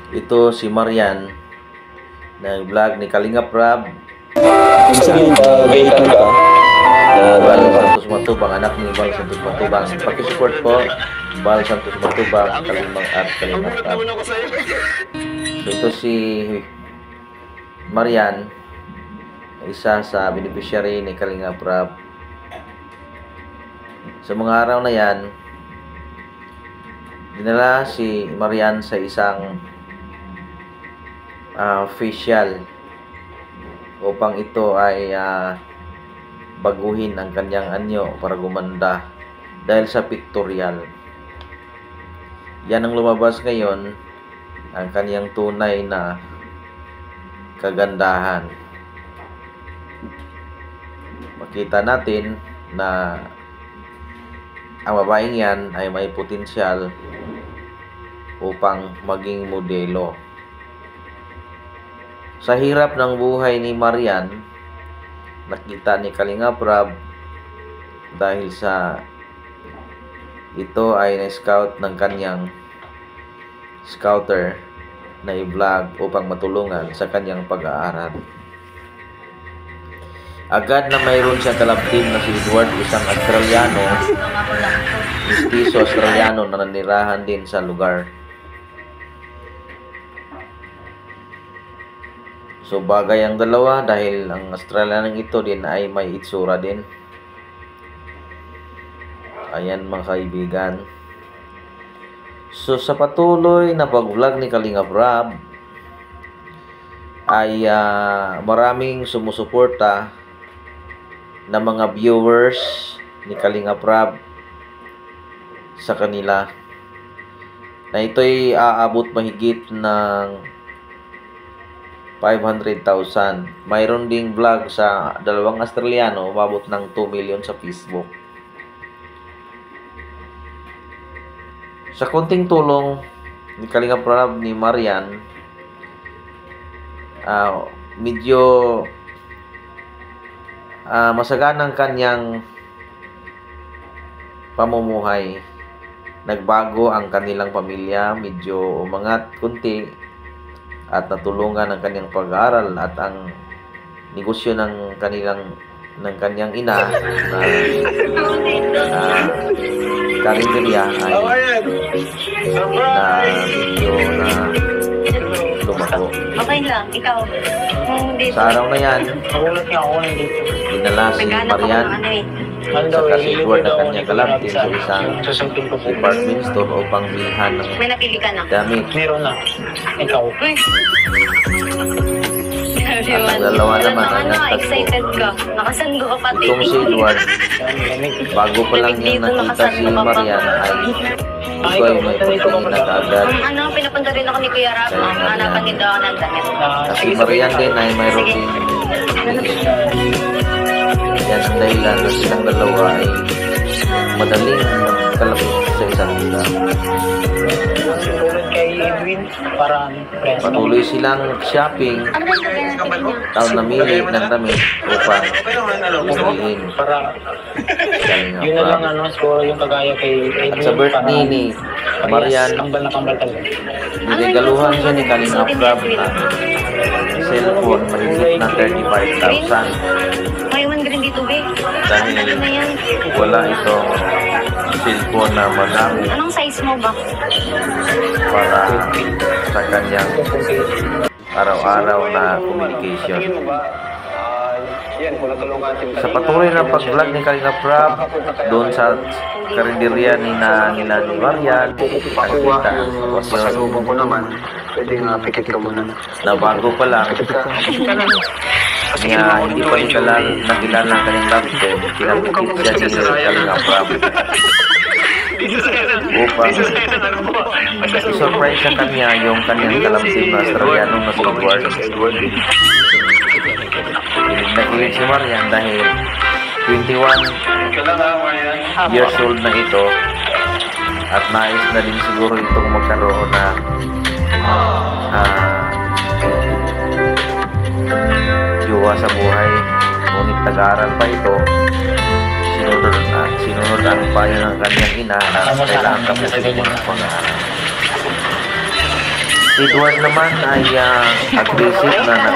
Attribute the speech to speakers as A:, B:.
A: Ito si Marian, nag-vlog ni Kalingap Rab.
B: Sabihin ba, gaytan ka?
A: Bal Santos Matubang, anak ni Bal Santos Matubang. Pakisupport po, Bal Santos Matubang, Kalimang at Kalingap Rab. Ito si Marian, isa sa beneficiary ni Kalingap Rab. Sa mga araw na yan, dinala si Marian sa isang facial upang ito ay baguhin ang kanyang anyo para gumanda dahil sa pictorial. Yan ang lumabas ngayon, ang kanyang tunay na kagandahan. Makita natin na ang babaeng yan ay may potensyal upang maging modelo. Sa hirap ng buhay ni Marian, nakita ni Kalingap Rab dahil sa ito ay na-scout ng kanyang scouter na i-vlog upang matulungan sa kanyang pag-aaral. Agad na mayroon siyang kalabtin na si Edward, isang Australiano, mestizo Australiano na nanirahan din sa lugar. So bagay ang dalawa dahil ang Australianong ito din ay may itsura din. Ayan mga kaibigan. So sa patuloy na pag-vlog ni Kalingap Rab ay maraming sumusuporta na mga viewers ni Kalingap Rab sa kanila, na ito'y aabot mahigit ng 500,000. Mayroon ding vlog sa dalawang Australiano, umabot ng 2 million sa Facebook. Sa konting tulong ni Kalingap Rab ni Marian, medyo masaganang kanyang pamumuhay. Nagbago ang kanilang pamilya, medyo umangat kunti, at natulungan ang kanyang pag-aaral at ang negosyo ng kanyang ina na karinderya ay na medyo na lumako.
C: Okay lang, ikaw.
A: Sa araw na yan, dinala si Marian sa kasitwar ng kanyang kalabtin sa isang department store upang bilhan ng
C: May napili ka na?
A: damit.
B: Meron na. Ikaw.
A: At ang dalawa naman ay nagtagpo.
C: Excited ka. Nakasando ka pati.
A: Itong si Edward, bago pa lang niya nakita si Marian ay ito ay may pagtingin na kaagad.
C: Pinapunta rin ako ni Kuya Rap. Hanapan din daw ako ng damit.
A: At si Marian din ay mayroon din. Yan ang dahilan na silang dalawa ay madaling kalapit sa isang isa.
B: Kay Edwin, para friends.
A: Patuloy silang shopping, taon namili ng damit upang bilhin.
B: Para
A: Kalingap
B: yun na lang
A: Rab.
B: siguro yung kagaya kay Edwin.
A: At sa birthday ni Marian,
B: Kambal na kambal talaga.
A: niregaluhan siya ni Kalingap Rab na cellphone mahigit na 35,000
C: May 1 green dito, be.
A: dahil wala itong cellphone na madami
C: Anong size mo ba?
A: para sa kanyang araw-araw na communication. Sa patuloy ng pag-vlog ni Kalingap Rab doon sa karinderya nila ni Marian, nakita ang sitwasyon na bago pa lang niya hindi pa nakilala ang kanyang laptop, pinapikit siya ni Kalingap Rab upang surprise sa kanya yung kanyang kalabsin na Australiano na si Edward. Nakilig si Marian dahil 21 years old na ito at nais na din siguro itong magkaroon na jowa sa buhay, ngunit nag-aaral pa ito. Sinunod ang payo ng kanyang ina na kailangan tapusin ang pag-aaral. Si Edward naman ay aggressive na